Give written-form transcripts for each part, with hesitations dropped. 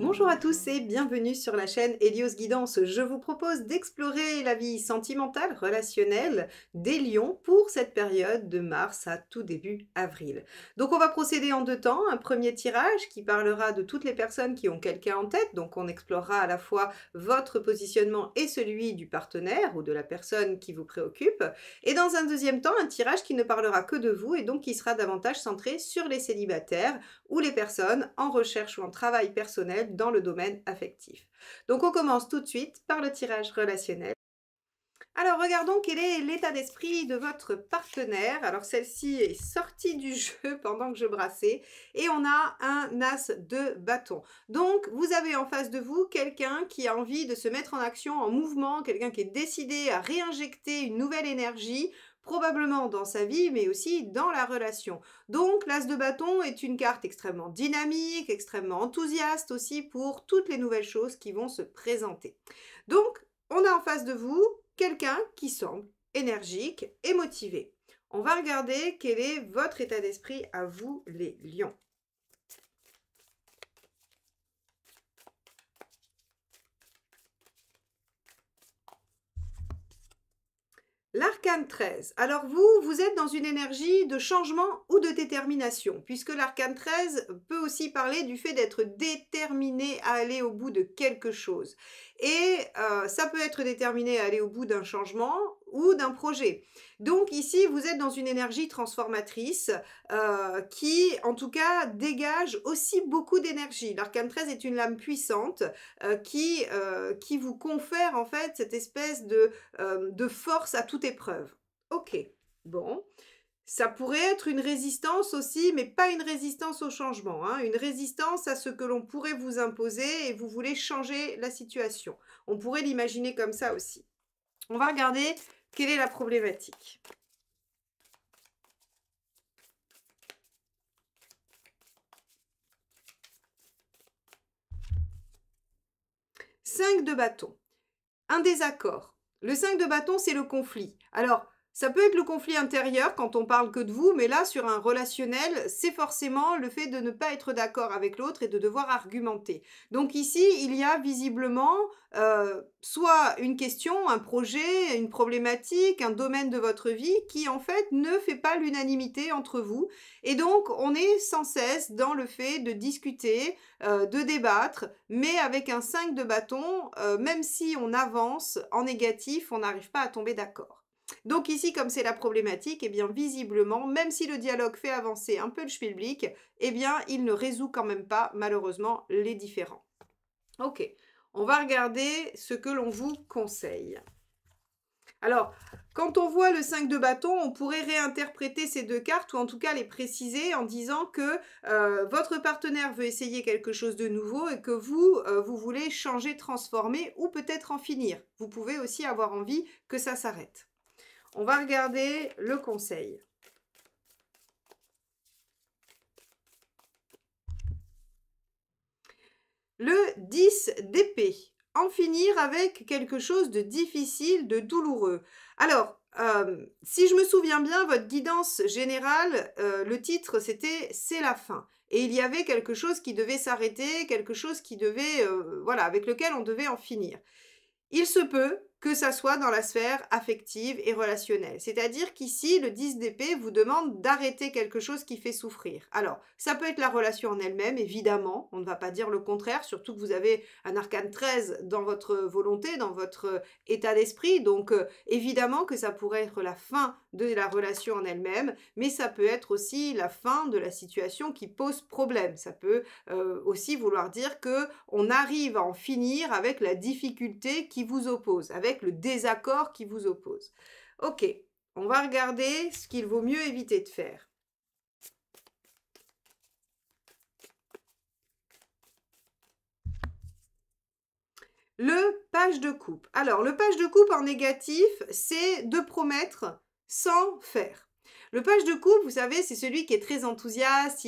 Bonjour à tous et bienvenue sur la chaîne Hélios Guidance. Je vous propose d'explorer la vie sentimentale, relationnelle des lions pour cette période de mars à tout début avril. Donc on va procéder en deux temps. Un premier tirage qui parlera de toutes les personnes qui ont quelqu'un en tête. Donc on explorera à la fois votre positionnement et celui du partenaire ou de la personne qui vous préoccupe. Et dans un deuxième temps, un tirage qui ne parlera que de vous et donc qui sera davantage centré sur les célibataires ou les personnes en recherche ou en travail personnel dans le domaine affectif. Donc on commence tout de suite par le tirage relationnel. Alors regardons quel est l'état d'esprit de votre partenaire. Alors celle-ci est sortie du jeu pendant que je brassais et on a un as de bâton. Donc vous avez en face de vous quelqu'un qui a envie de se mettre en action, en mouvement, quelqu'un qui est décidé à réinjecter une nouvelle énergie probablement dans sa vie, mais aussi dans la relation. Donc l'as de bâton est une carte extrêmement dynamique, extrêmement enthousiaste aussi pour toutes les nouvelles choses qui vont se présenter. Donc on a en face de vous quelqu'un qui semble énergique et motivé. On va regarder quel est votre état d'esprit à vous, les lions. L'arcane 13. Alors vous êtes dans une énergie de changement ou de détermination, puisque l'arcane 13 peut aussi parler du fait d'être déterminé à aller au bout de quelque chose. Et ça peut être déterminé à aller au bout d'un changement ou d'un projet. Donc ici, vous êtes dans une énergie transformatrice qui, en tout cas, dégage aussi beaucoup d'énergie. L'arcane 13 est une lame puissante qui vous confère en fait cette espèce de force à toute épreuve. Ok, bon. Ça pourrait être une résistance aussi, mais pas une résistance au changement, hein, une résistance à ce que l'on pourrait vous imposer et vous voulez changer la situation. On pourrait l'imaginer comme ça aussi. On va regarder quelle est la problématique. Cinq de bâton. Un désaccord. Le 5 de bâton, c'est le conflit. Alors, ça peut être le conflit intérieur quand on parle que de vous, mais là, sur un relationnel, c'est forcément le fait de ne pas être d'accord avec l'autre et de devoir argumenter. Donc ici, il y a visiblement soit une question, un projet, une problématique, un domaine de votre vie qui, en fait, ne fait pas l'unanimité entre vous. Et donc, on est sans cesse dans le fait de discuter, de débattre, mais avec un 5 de bâton, même si on avance en négatif, on n'arrive pas à tomber d'accord. Donc ici, comme c'est la problématique, eh bien visiblement, même si le dialogue fait avancer un peu le schmilblick, eh bien il ne résout quand même pas malheureusement les différends. Ok, on va regarder ce que l'on vous conseille. Alors, quand on voit le 5 de bâton, on pourrait réinterpréter ces deux cartes, ou en tout cas les préciser en disant que votre partenaire veut essayer quelque chose de nouveau et que vous voulez changer, transformer ou peut-être en finir. Vous pouvez aussi avoir envie que ça s'arrête. On va regarder le conseil. Le 10 d'épée. En finir avec quelque chose de difficile, de douloureux. Alors, si je me souviens bien, votre guidance générale, le titre, c'était « C'est la fin ». Et il y avait quelque chose qui devait s'arrêter, quelque chose qui devait, voilà, avec lequel on devait en finir. Il se peut que ça soit dans la sphère affective et relationnelle. C'est-à-dire qu'ici, le 10 d'épée vous demande d'arrêter quelque chose qui fait souffrir. Alors, ça peut être la relation en elle-même, évidemment, on ne va pas dire le contraire, surtout que vous avez un arcane 13 dans votre volonté, dans votre état d'esprit, donc évidemment que ça pourrait être la fin de la relation en elle-même, mais ça peut être aussi la fin de la situation qui pose problème. Ça peut aussi vouloir dire que on arrive à en finir avec la difficulté qui vous oppose, avec le désaccord qui vous oppose. Ok, on va regarder ce qu'il vaut mieux éviter de faire. Le page de coupe. Alors, le page de coupe en négatif, c'est de promettre sans faire. Le page de coupe, vous savez, c'est celui qui est très enthousiaste,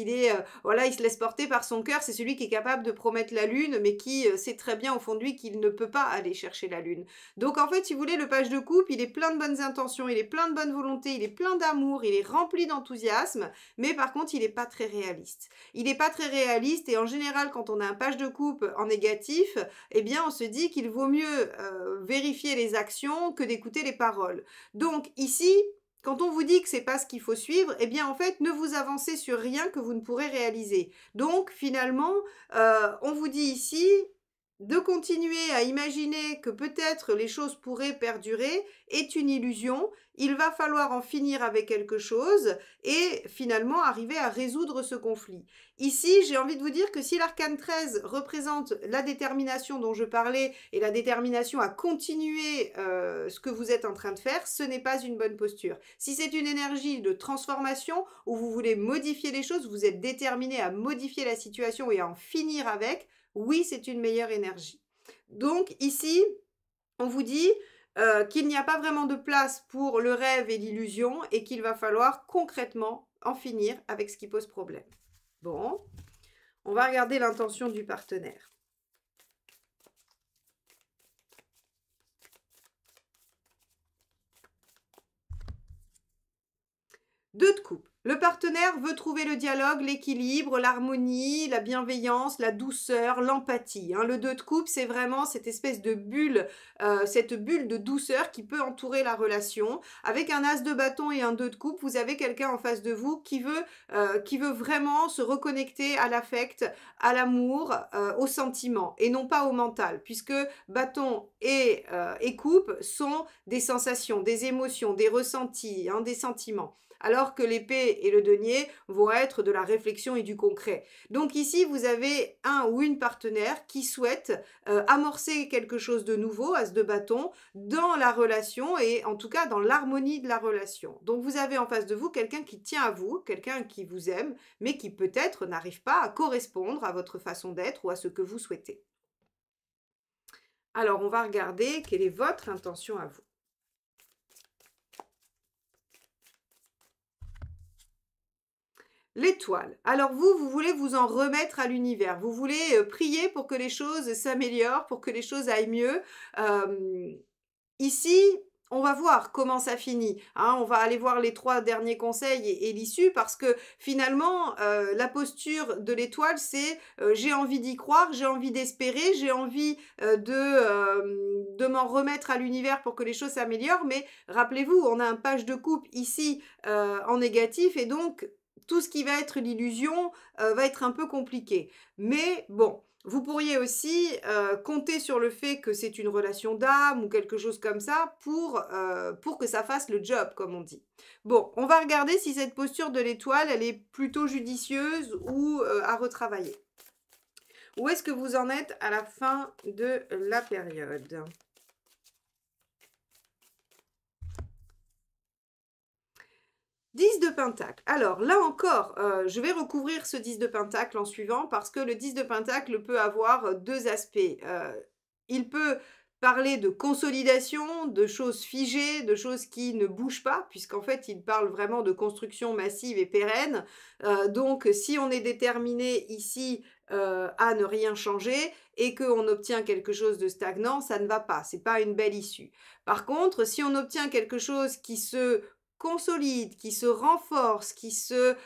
voilà, il se laisse porter par son cœur, c'est celui qui est capable de promettre la lune, mais qui sait très bien au fond de lui qu'il ne peut pas aller chercher la lune. Donc en fait, si vous voulez, le page de coupe, il est plein de bonnes intentions, il est plein de bonne volonté, il est plein d'amour, il est rempli d'enthousiasme, mais par contre, il n'est pas très réaliste. Il n'est pas très réaliste et en général, quand on a un page de coupe en négatif, eh bien, on se dit qu'il vaut mieux vérifier les actions que d'écouter les paroles. Donc ici, quand on vous dit que c'est pas ce qu'il faut suivre, eh bien en fait, ne vous avancez sur rien que vous ne pourrez réaliser. Donc finalement, on vous dit ici de continuer à imaginer que peut-être les choses pourraient perdurer est une illusion. Il va falloir en finir avec quelque chose et finalement arriver à résoudre ce conflit. Ici, j'ai envie de vous dire que si l'arcane 13 représente la détermination dont je parlais et la détermination à continuer ce que vous êtes en train de faire, ce n'est pas une bonne posture. Si c'est une énergie de transformation où vous voulez modifier les choses, vous êtes déterminé à modifier la situation et à en finir avec, oui, c'est une meilleure énergie. Donc ici, on vous dit qu'il n'y a pas vraiment de place pour le rêve et l'illusion et qu'il va falloir concrètement en finir avec ce qui pose problème. Bon, on va regarder l'intention du partenaire. Deux de coupe. Le partenaire veut trouver le dialogue, l'équilibre, l'harmonie, la bienveillance, la douceur, l'empathie. Le 2 de coupe, c'est vraiment cette espèce de bulle, cette bulle de douceur qui peut entourer la relation. Avec un as de bâton et un 2 de coupe, vous avez quelqu'un en face de vous qui veut vraiment se reconnecter à l'affect, à l'amour, au sentiment et non pas au mental, puisque bâton et coupe sont des sensations, des émotions, des ressentis, des sentiments. Alors que l'épée et le denier vont être de la réflexion et du concret. Donc ici, vous avez un ou une partenaire qui souhaite amorcer quelque chose de nouveau, as de bâton, dans la relation et en tout cas dans l'harmonie de la relation. Donc vous avez en face de vous quelqu'un qui tient à vous, quelqu'un qui vous aime, mais qui peut-être n'arrive pas à correspondre à votre façon d'être ou à ce que vous souhaitez. Alors on va regarder quelle est votre intention à vous. L'étoile. Alors vous voulez vous en remettre à l'univers. Vous voulez prier pour que les choses s'améliorent, pour que les choses aillent mieux. Ici, on va voir comment ça finit. On va aller voir les 3 derniers conseils et l'issue parce que finalement, la posture de l'étoile, c'est j'ai envie d'y croire, j'ai envie d'espérer, j'ai envie de m'en remettre à l'univers pour que les choses s'améliorent. Mais rappelez-vous, on a un page de coupe ici en négatif et donc tout ce qui va être l'illusion va être un peu compliqué. Mais bon, vous pourriez aussi compter sur le fait que c'est une relation d'âme ou quelque chose comme ça pour que ça fasse le job, comme on dit. Bon, on va regarder si cette posture de l'étoile, elle est plutôt judicieuse ou à retravailler. Où est-ce que vous en êtes à la fin de la période ? 10 de pentacle. Alors là encore, je vais recouvrir ce 10 de pentacle en suivant parce que le 10 de pentacle peut avoir 2 aspects. Il peut parler de consolidation, de choses figées, de choses qui ne bougent pas, puisqu'en fait, il parle vraiment de construction massive et pérenne. Donc, si on est déterminé ici à ne rien changer et qu'on obtient quelque chose de stagnant, ça ne va pas. C'est pas une belle issue. Par contre, si on obtient quelque chose qui se consolide, qui se renforce, qui se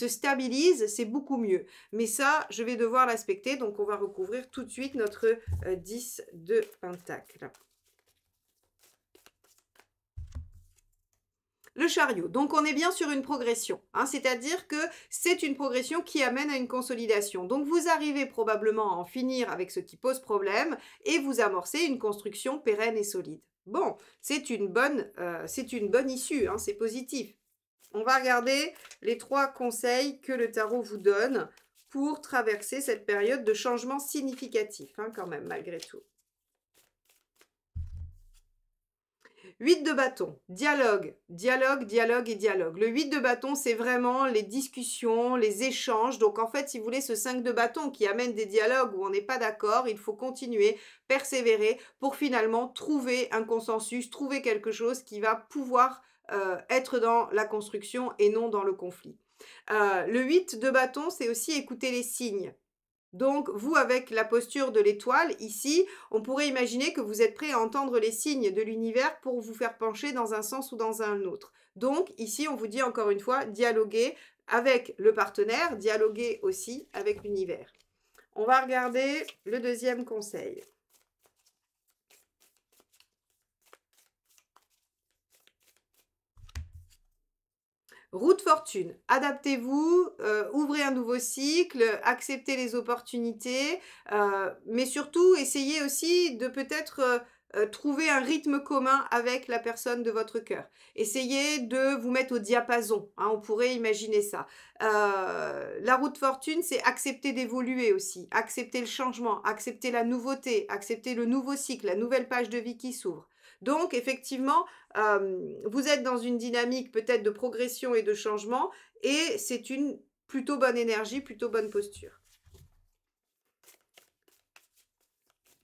stabilise, c'est beaucoup mieux. Mais ça, je vais devoir l'aspecter, donc on va recouvrir tout de suite notre 10 de pentacle. Le chariot, donc on est bien sur une progression, c'est-à-dire que c'est une progression qui amène à une consolidation. Donc vous arrivez probablement à en finir avec ce qui pose problème et vous amorcez une construction pérenne et solide. Bon, c'est une bonne issue, c'est positif. On va regarder les 3 conseils que le tarot vous donne pour traverser cette période de changement significatif, quand même, malgré tout. 8 de bâton, dialogue, dialogue, dialogue et dialogue. Le 8 de bâton, c'est vraiment les discussions, les échanges. Donc en fait, si vous voulez, ce 5 de bâton qui amène des dialogues où on n'est pas d'accord, il faut continuer, persévérer pour finalement trouver un consensus, trouver quelque chose qui va pouvoir être dans la construction et non dans le conflit. Le 8 de bâton, c'est aussi écouter les signes. Donc, vous, avec la posture de l'étoile, ici, on pourrait imaginer que vous êtes prêt à entendre les signes de l'univers pour vous faire pencher dans un sens ou dans un autre. Donc, ici, on vous dit encore une fois, dialoguer avec le partenaire, dialoguer aussi avec l'univers. On va regarder le deuxième conseil. Route fortune, adaptez-vous, ouvrez un nouveau cycle, acceptez les opportunités, mais surtout essayez aussi de peut-être, trouver un rythme commun avec la personne de votre cœur. Essayez de vous mettre au diapason, hein, on pourrait imaginer ça. La route fortune, c'est accepter d'évoluer aussi, accepter le changement, accepter la nouveauté, accepter le nouveau cycle, la nouvelle page de vie qui s'ouvre. Donc effectivement, vous êtes dans une dynamique peut-être de progression et de changement et c'est une plutôt bonne énergie, plutôt bonne posture.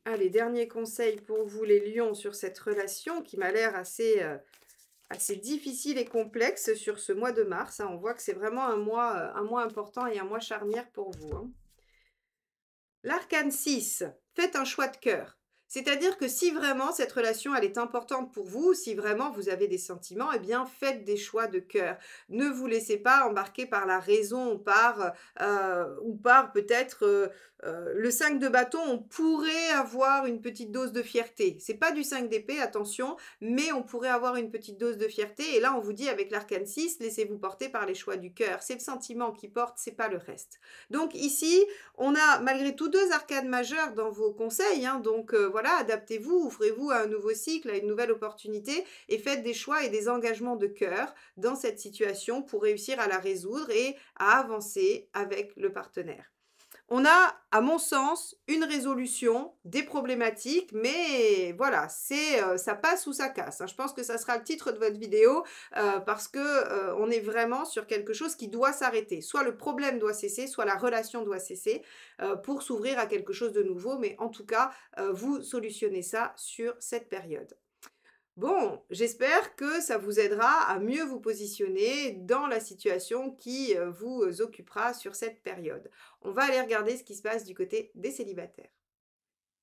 Allez, dernier conseil pour vous les lions sur cette relation qui m'a l'air assez, assez difficile et complexe sur ce mois de mars, hein. On voit que c'est vraiment un mois important et un mois charnière pour vous, hein. L'arcane 6, faites un choix de cœur. C'est-à-dire que si vraiment cette relation, elle est importante pour vous, si vraiment vous avez des sentiments, eh bien faites des choix de cœur. Ne vous laissez pas embarquer par la raison, ou par peut-être le 5 de bâton, on pourrait avoir une petite dose de fierté. C'est pas du 5 d'épée, attention, mais on pourrait avoir une petite dose de fierté. Et là, on vous dit avec l'arcane 6, laissez-vous porter par les choix du cœur. C'est le sentiment qui porte, c'est pas le reste. Donc ici, on a malgré tout 2 arcanes majeures dans vos conseils, hein, donc voilà, adaptez-vous, ouvrez-vous à un nouveau cycle, à une nouvelle opportunité et faites des choix et des engagements de cœur dans cette situation pour réussir à la résoudre et à avancer avec le partenaire. On a, à mon sens, une résolution des problématiques, mais voilà, ça passe ou ça casse, hein. Je pense que ça sera le titre de votre vidéo parce que on est vraiment sur quelque chose qui doit s'arrêter. Soit le problème doit cesser, soit la relation doit cesser pour s'ouvrir à quelque chose de nouveau. Mais en tout cas, vous solutionnez ça sur cette période. Bon, j'espère que ça vous aidera à mieux vous positionner dans la situation qui vous occupera sur cette période. On va aller regarder ce qui se passe du côté des célibataires.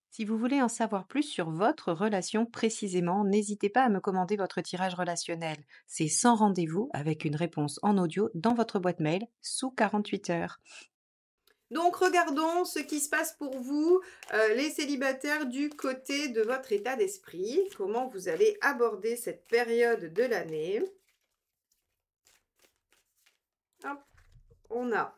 Si vous voulez en savoir plus sur votre relation précisément, n'hésitez pas à me commander votre tirage relationnel. C'est sans rendez-vous avec une réponse en audio dans votre boîte mail sous 48 heures. Donc regardons ce qui se passe pour vous, les célibataires, du côté de votre état d'esprit. Comment vous allez aborder cette période de l'année. Hop, on a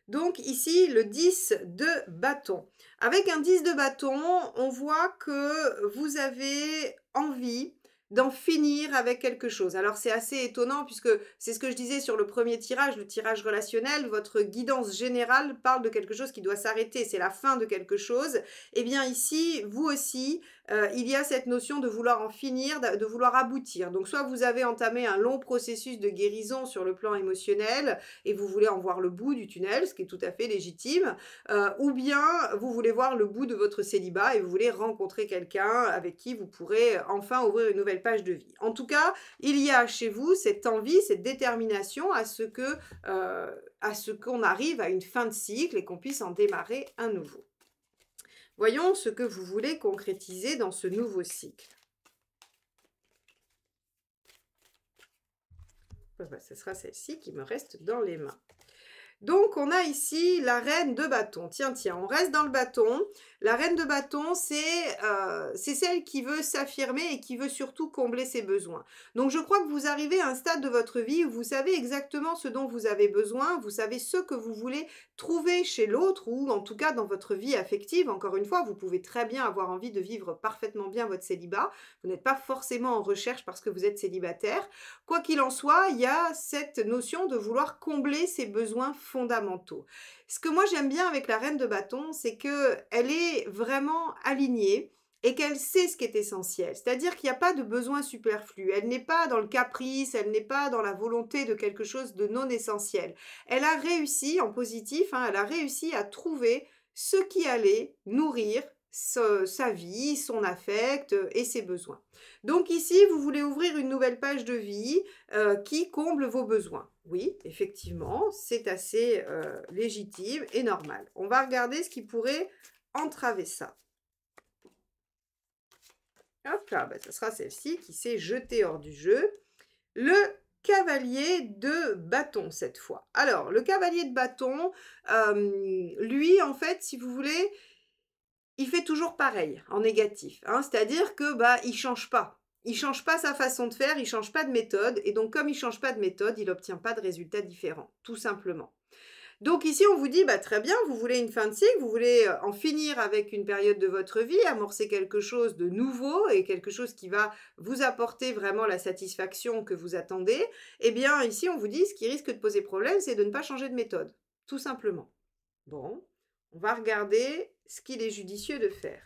donc ici le 10 de bâton. Avec un 10 de bâton, on voit que vous avez envie d'en finir avec quelque chose. Alors c'est assez étonnant puisque c'est ce que je disais sur le premier tirage, le tirage relationnel, votre guidance générale parle de quelque chose qui doit s'arrêter, c'est la fin de quelque chose. Eh bien ici, vous aussi, il y a cette notion de vouloir en finir, de vouloir aboutir. Donc soit vous avez entamé un long processus de guérison sur le plan émotionnel, et vous voulez en voir le bout du tunnel, ce qui est tout à fait légitime, ou bien vous voulez voir le bout de votre célibat et vous voulez rencontrer quelqu'un avec qui vous pourrez enfin ouvrir une nouvelle page de vie. En tout cas, il y a chez vous cette envie, cette détermination à ce qu'on arrive à une fin de cycle et qu'on puisse en démarrer un nouveau. Voyons ce que vous voulez concrétiser dans ce nouveau cycle. Ce sera celle-ci qui me reste dans les mains. Donc, on a ici la reine de bâton. Tiens, on reste dans le bâton. La reine de bâton, c'est celle qui veut s'affirmer et qui veut surtout combler ses besoins. Donc, je crois que vous arrivez à un stade de votre vie où vous savez exactement ce dont vous avez besoin, vous savez ce que vous voulez trouver chez l'autre ou en tout cas dans votre vie affective. Encore une fois, vous pouvez très bien avoir envie de vivre parfaitement bien votre célibat. Vous n'êtes pas forcément en recherche parce que vous êtes célibataire. Quoi qu'il en soit, il y a cette notion de vouloir combler ses besoins fondamentaux. Ce que moi j'aime bien avec la reine de bâton, c'est qu'elle est vraiment alignée et qu'elle sait ce qui est essentiel. C'est-à-dire qu'il n'y a pas de besoin superflu. Elle n'est pas dans le caprice, elle n'est pas dans la volonté de quelque chose de non essentiel. Elle a réussi, en positif, hein, elle a réussi à trouver ce qui allait nourrir sa vie, son affect et ses besoins. Donc ici, vous voulez ouvrir une nouvelle page de vie qui comble vos besoins. Oui, effectivement, c'est assez légitime et normal. On va regarder ce qui pourrait entraver ça. Hop là, ben, ce sera celle-ci qui s'est jetée hors du jeu. Le cavalier de bâton cette fois. Alors, le cavalier de bâton, lui, en fait, si vous voulez, il fait toujours pareil, en négatif. Hein, c'est-à-dire que bah, il change pas. Il change pas sa façon de faire, il change pas de méthode. Et donc, comme il change pas de méthode, il n'obtient pas de résultats différents, tout simplement. Donc ici, on vous dit, bah, très bien, vous voulez une fin de cycle, vous voulez en finir avec une période de votre vie, amorcer quelque chose de nouveau et quelque chose qui va vous apporter vraiment la satisfaction que vous attendez. Eh bien, ici, on vous dit, ce qui risque de poser problème, c'est de ne pas changer de méthode, tout simplement. Bon, on va regarder ce qu'il est judicieux de faire.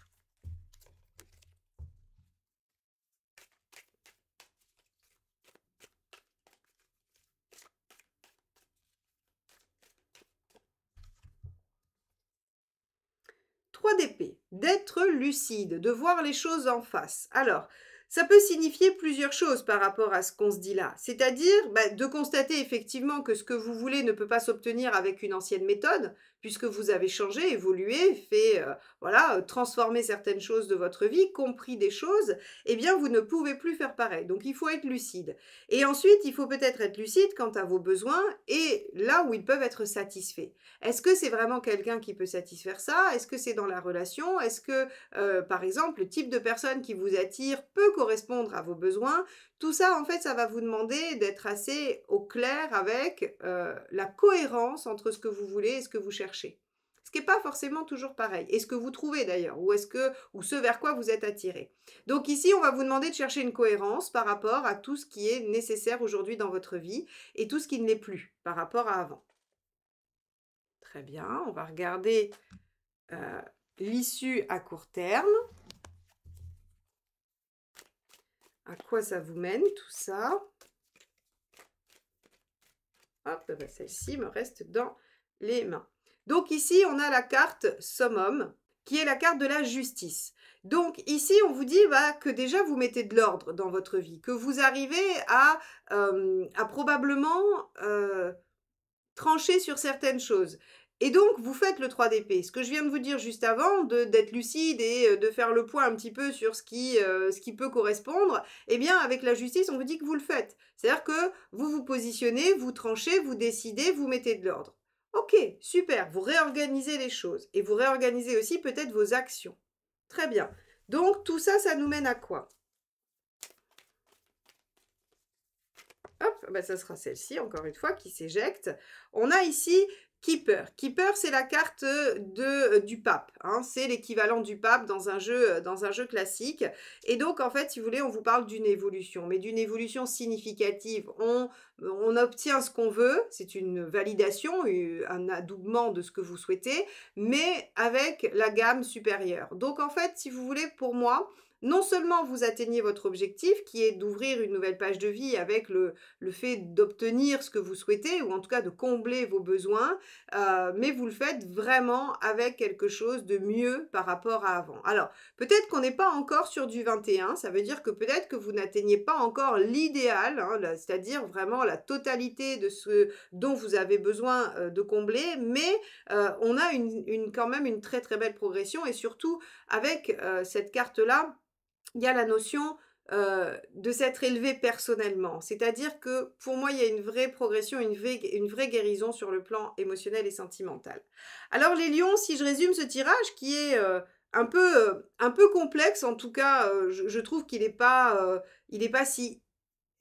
Trois d'épée, d'être lucide, de voir les choses en face. Alors, ça peut signifier plusieurs choses par rapport à ce qu'on se dit là. C'est-à-dire de constater effectivement que ce que vous voulez ne peut pas s'obtenir avec une ancienne méthode, puisque vous avez changé, évolué, fait, transformé certaines choses de votre vie, compris des choses, eh bien, vous ne pouvez plus faire pareil. Donc, il faut être lucide. Et ensuite, il faut peut-être être lucide quant à vos besoins et là où ils peuvent être satisfaits. Est-ce que c'est vraiment quelqu'un qui peut satisfaire ça? Est-ce que c'est dans la relation? Est-ce que, par exemple, le type de personne qui vous attire peut correspondre à vos besoins? Tout ça, en fait, ça va vous demander d'être assez au clair avec la cohérence entre ce que vous voulez et ce que vous cherchez. Ce qui n'est pas forcément toujours pareil. Et ce que vous trouvez d'ailleurs, ou ce vers quoi vous êtes attiré. Donc ici, on va vous demander de chercher une cohérence par rapport à tout ce qui est nécessaire aujourd'hui dans votre vie et tout ce qui ne l'est plus par rapport à avant. Très bien, on va regarder l'issue à court terme. À quoi ça vous mène tout ça? Hop, ben celle-ci me reste dans les mains. Donc ici, on a la carte Summum, qui est la carte de la justice. Donc ici, on vous dit que déjà, vous mettez de l'ordre dans votre vie, que vous arrivez à probablement trancher sur certaines choses. Et donc, vous faites le 3 d'épée. Ce que je viens de vous dire juste avant, d'être lucide et de faire le point un petit peu sur ce qui peut correspondre, eh bien, avec la justice, on vous dit que vous le faites. C'est-à-dire que vous vous positionnez, vous tranchez, vous décidez, vous mettez de l'ordre. Ok, super, vous réorganisez les choses. Et vous réorganisez aussi peut-être vos actions. Très bien. Donc, tout ça, ça nous mène à quoi? Hop, ben ça sera celle-ci, encore une fois, qui s'éjecte. On a ici Keeper. Keeper, c'est la carte du pape. Hein. C'est l'équivalent du pape dans un jeu classique. Et donc, en fait, si vous voulez, on vous parle d'une évolution, mais d'une évolution significative. On obtient ce qu'on veut, c'est une validation, un adoubement de ce que vous souhaitez, mais avec la gamme supérieure. Donc, en fait, si vous voulez, pour moi, non seulement vous atteignez votre objectif, qui est d'ouvrir une nouvelle page de vie avec le fait d'obtenir ce que vous souhaitez, ou en tout cas de combler vos besoins, mais vous le faites vraiment avec quelque chose de mieux par rapport à avant. Alors, peut-être qu'on n'est pas encore sur du 21, ça veut dire que peut-être que vous n'atteignez pas encore l'idéal, hein, c'est-à-dire vraiment la totalité de ce dont vous avez besoin de combler, mais on a quand même une très très belle progression, et surtout avec cette carte-là, il y a la notion de s'être élevé personnellement. C'est-à-dire que pour moi, il y a une vraie progression, une vraie guérison sur le plan émotionnel et sentimental. Alors les lions, si je résume ce tirage qui est un peu complexe, en tout cas, je trouve qu'il n'est pas si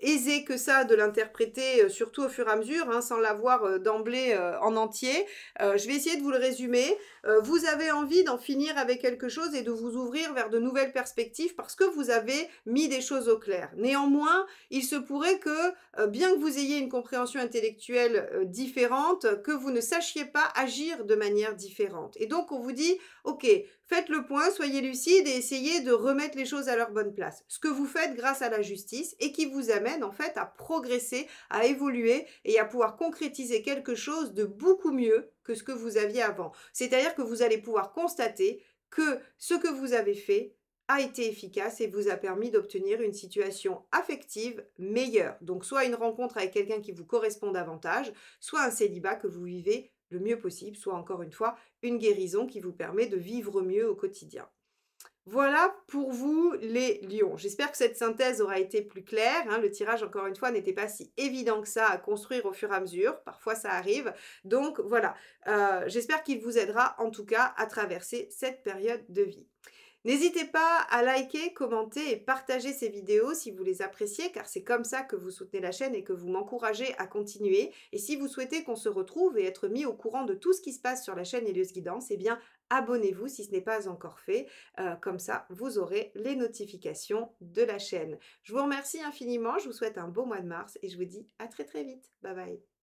aisé que ça de l'interpréter, surtout au fur et à mesure, hein, sans l'avoir d'emblée en entier. Je vais essayer de vous le résumer. Vous avez envie d'en finir avec quelque chose et de vous ouvrir vers de nouvelles perspectives parce que vous avez mis des choses au clair. Néanmoins, il se pourrait que, bien que vous ayez une compréhension intellectuelle différente, que vous ne sachiez pas agir de manière différente. Et donc, on vous dit, ok, faites le point, soyez lucide et essayez de remettre les choses à leur bonne place. Ce que vous faites grâce à la justice et qui vous amène en fait à progresser, à évoluer et à pouvoir concrétiser quelque chose de beaucoup mieux que ce que vous aviez avant. C'est-à-dire que vous allez pouvoir constater que ce que vous avez fait a été efficace et vous a permis d'obtenir une situation affective meilleure. Donc soit une rencontre avec quelqu'un qui vous correspond davantage, soit un célibat que vous vivez le mieux possible, soit encore une fois une guérison qui vous permet de vivre mieux au quotidien. Voilà pour vous les lions. J'espère que cette synthèse aura été plus claire, hein. Le tirage, encore une fois, n'était pas si évident que ça à construire au fur et à mesure. Parfois, ça arrive. Donc voilà, j'espère qu'il vous aidera en tout cas à traverser cette période de vie. N'hésitez pas à liker, commenter et partager ces vidéos si vous les appréciez, car c'est comme ça que vous soutenez la chaîne et que vous m'encouragez à continuer. Et si vous souhaitez qu'on se retrouve et être mis au courant de tout ce qui se passe sur la chaîne Helios Guidance, eh bien, abonnez-vous si ce n'est pas encore fait. Comme ça, vous aurez les notifications de la chaîne. Je vous remercie infiniment, je vous souhaite un beau mois de mars et je vous dis à très très vite. Bye bye.